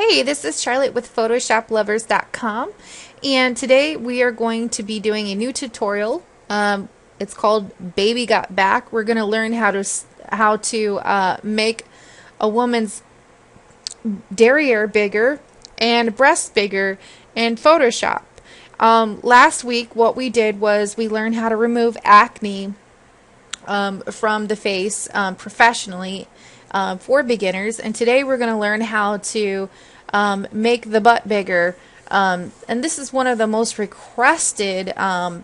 Hey, this is Charlotte with PhotoshopLovers.com, and today we are going to be doing a new tutorial. It's called Baby Got Back. We're going to learn how to make a woman's derriere bigger and breast bigger in Photoshop. Last week, what we did was we learned how to remove acne from the face professionally for beginners, and today we're going to learn how to make the butt bigger. And this is one of the most requested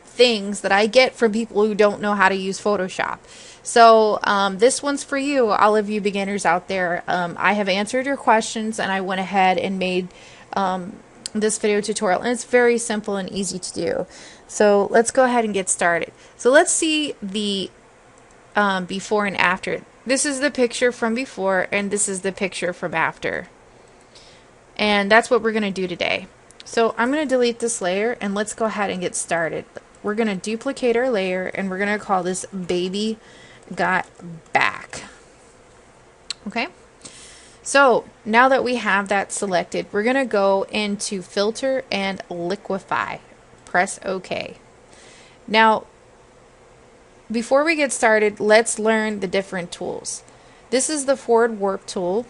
things that I get from people who don't know how to use Photoshop. So this one's for you, all of you beginners out there. I have answered your questions, and I went ahead and made this video tutorial, and it's very simple and easy to do. So let's go ahead and get started. So let's see the before and after. This is the picture from before, and this is the picture from after. And that's what we're going to do today. So I'm going to delete this layer, and let's go ahead and get started. We're going to duplicate our layer, and we're going to call this Baby Got Back. Okay? So now that we have that selected, we're going to go into Filter and Liquify. Press OK. Now, before we get started, let's learn the different tools. This is the forward warp tool,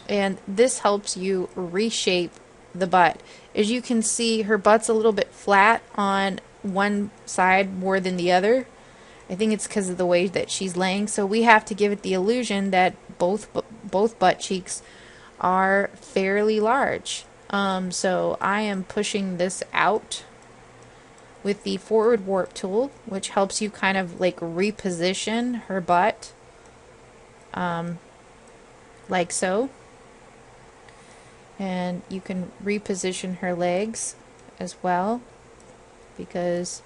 and this helps you reshape the butt. As you can see, her butt's a little bit flat on one side more than the other. I think it's because of the way that she's laying, so we have to give it the illusion that both butt cheeks are fairly large. So I am pushing this out with the forward warp tool, which helps you kind of like reposition her butt, like so. And you can reposition her legs as well, because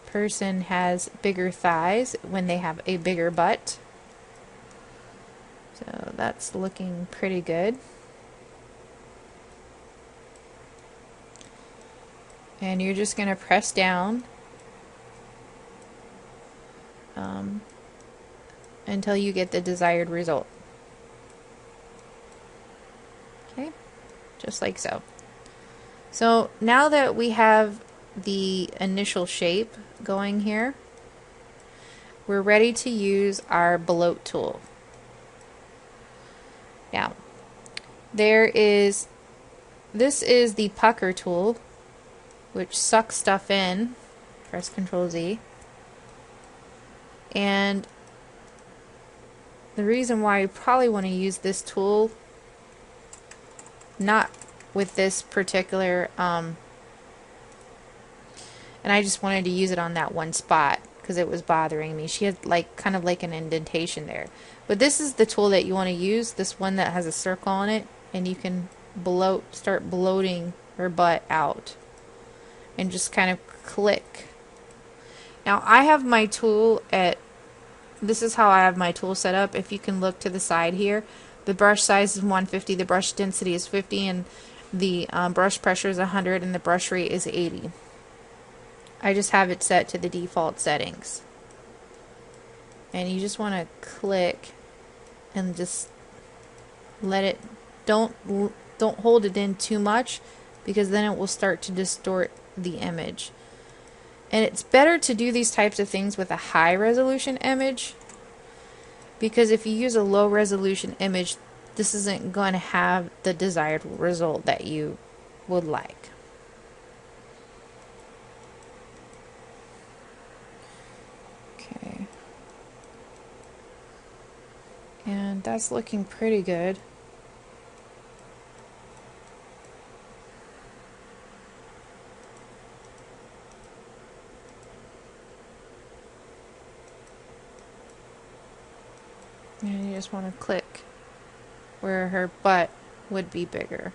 person has bigger thighs when they have a bigger butt. So that's looking pretty good. And you're just going to press down until you get the desired result. Okay, just like so. So now that we have the initial shape going here, we're ready to use our bloat tool. Now, this is the pucker tool, which sucks stuff in. Press Ctrl Z. And the reason why you probably want to use this tool, not with this particular, and I just wanted to use it on that one spot because it was bothering me. She had like kind of like an indentation there. But this is the tool that you want to use, this one that has a circle on it, and you can start bloating her butt out. And just kind of click. Now I have my tool this is how I have my tool set up. If you can look to the side here, the brush size is 150, the brush density is 50, and the brush pressure is 100, and the brush rate is 80. I just have it set to the default settings. And you just want to click and just let it, don't hold it in too much, because then it will start to distort the image. And it's better to do these types of things with a high resolution image, because if you use a low resolution image, this isn't going to have the desired result that you would like. Okay. And that's looking pretty good. And you just want to click where her butt would be bigger,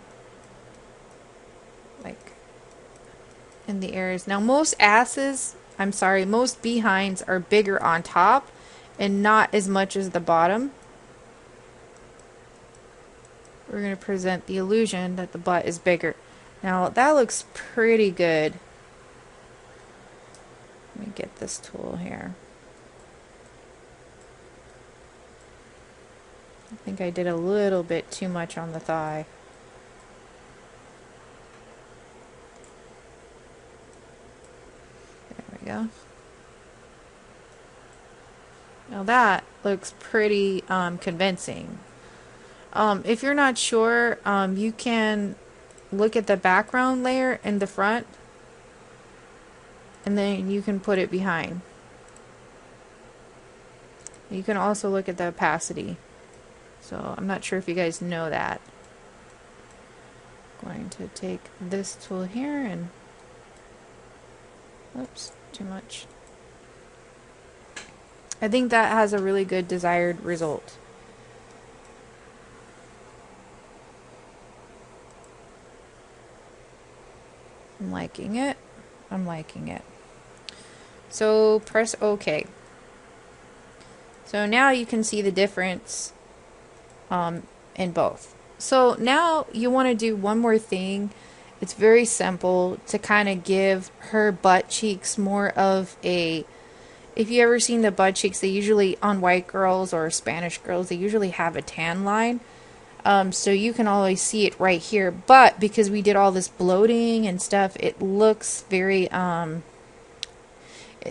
like in the areas. Now most most behinds are bigger on top and not as much as the bottom. We're going to present the illusion that the butt is bigger. Now that looks pretty good. Let me get this tool here. I think I did a little bit too much on the thigh. we go. Now that looks pretty convincing. If you're not sure, you can look at the background layer in the front, and then you can put it behind. You can also look at the opacity. So I'm not sure if you guys know that. I'm going to take this tool here and, oops, too much. I think that has a really good desired result. I'm liking it. I'm liking it. So press OK. So now you can see the difference in both. So now you want to do one more thing. It's very simple to kind of give her butt cheeks more of a, if you ever seen the butt cheeks, they usually, on white girls or Spanish girls, they usually have a tan line. So you can always see it right here, but because we did all this bloating and stuff, it looks very,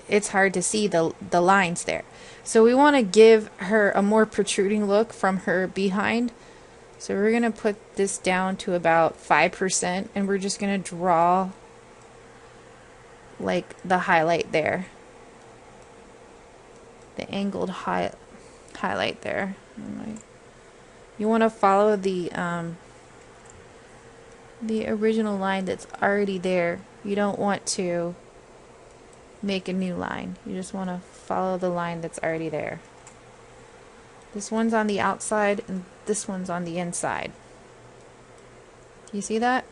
it's hard to see the lines there. So we want to give her a more protruding look from her behind. So we're going to put this down to about 5%, and we're just going to draw like the highlight there. The angled highlight there. You want to follow the original line that's already there. You don't want to make a new line. You just want to follow the line that's already there. This one's on the outside and this one's on the inside. Do you see that?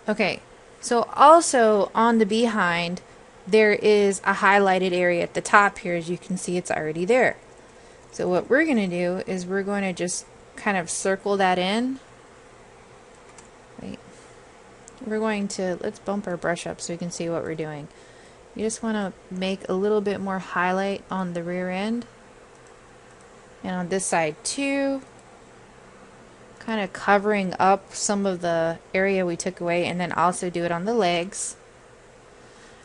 Okay, so also on the behind there is a highlighted area at the top here. As you can see, it's already there. So what we're going to do is we're going to just kind of circle that in. Wait. We're going to, let's bump our brush up so we can see what we're doing. You just want to make a little bit more highlight on the rear end. And on this side too. Kind of covering up some of the area we took away, and then also do it on the legs.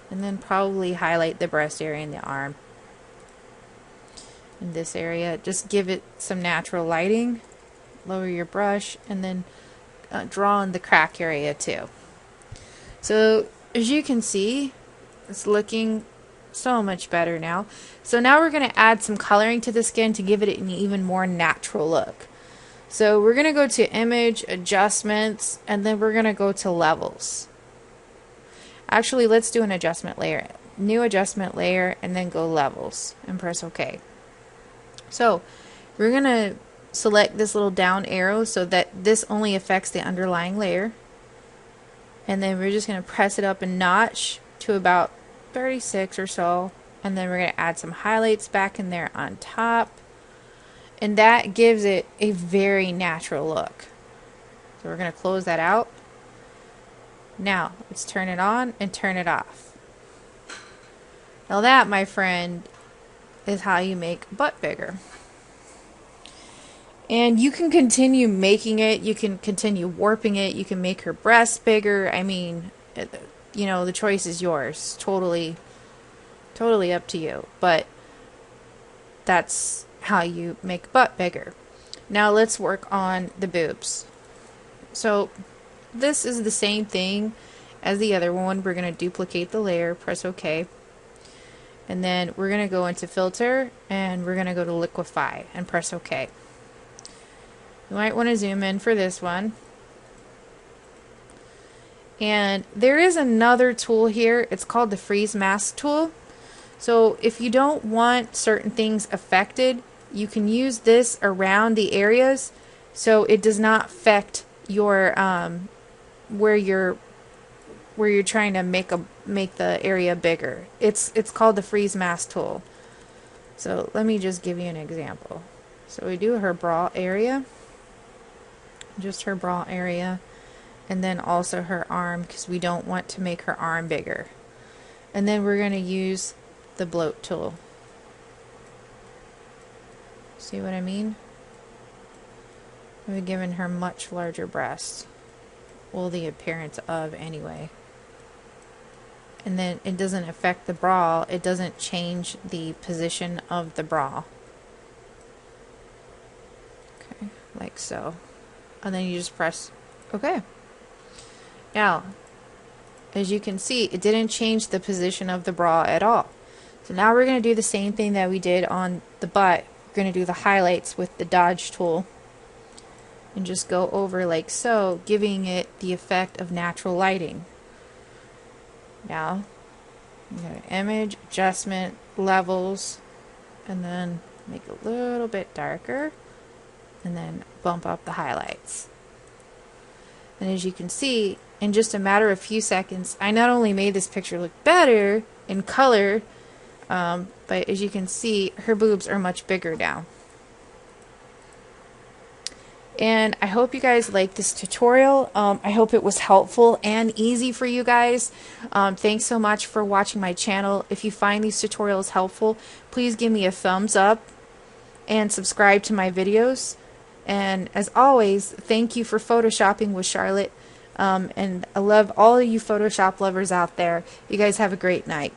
And then probably highlight the breast area and the arm. In this area, just give it some natural lighting. Lower your brush and then draw in the crack area too. So as you can see, it's looking so much better now. So now we're going to add some coloring to the skin to give it an even more natural look. So we're going to go to Image, Adjustments, and then we're going to go to Levels. Actually, let's do an adjustment layer. New adjustment layer, and then go Levels, and press OK. So we're going to select this little down arrow so that this only affects the underlying layer. And then we're just going to press it up a notch to about 36 or so. And then we're going to add some highlights back in there on top. And that gives it a very natural look. So we're going to close that out. Now, let's turn it on and turn it off. Now that, my friend, is how you make butt bigger. And you can continue making it. You can continue warping it. You can make her breasts bigger. I mean, you know, the choice is yours. Totally up to you. But that's how you make butt bigger. Now let's work on the boobs. So this is the same thing as the other one. We're going to duplicate the layer, press OK. And then we're going to go into Filter, and we're going to go to Liquify and press OK. You might want to zoom in for this one. And there is another tool here. It's called the Freeze Mask tool. So if you don't want certain things affected, you can use this around the areas so it does not affect your where you're trying to make the area bigger. It's called the Freeze Mask tool. So let me just give you an example. So we do her bra area, just her bra area, and then also her arm, because we don't want to make her arm bigger. And then we're going to use the bloat tool. See what I mean? We've given her much larger breasts. Well, the appearance of anyway. and then it doesn't affect the bra. It doesn't change the position of the bra. Okay, like so. And then you just press OK. Now, as you can see, it didn't change the position of the bra at all. So now we're going to do the same thing that we did on the butt. We're going to do the highlights with the dodge tool and just go over like so, giving it the effect of natural lighting. Now, you go to image, adjustment, levels, and then make it a little bit darker, and then bump up the highlights. And as you can see, in just a matter of a few seconds, I not only made this picture look better in color, but as you can see, her boobs are much bigger now. And I hope you guys liked this tutorial. I hope it was helpful and easy for you guys. Thanks so much for watching my channel. If you find these tutorials helpful, please give me a thumbs up and subscribe to my videos. And as always, thank you for photoshopping with Charlotte. And I love all of you Photoshop lovers out there. You guys have a great night.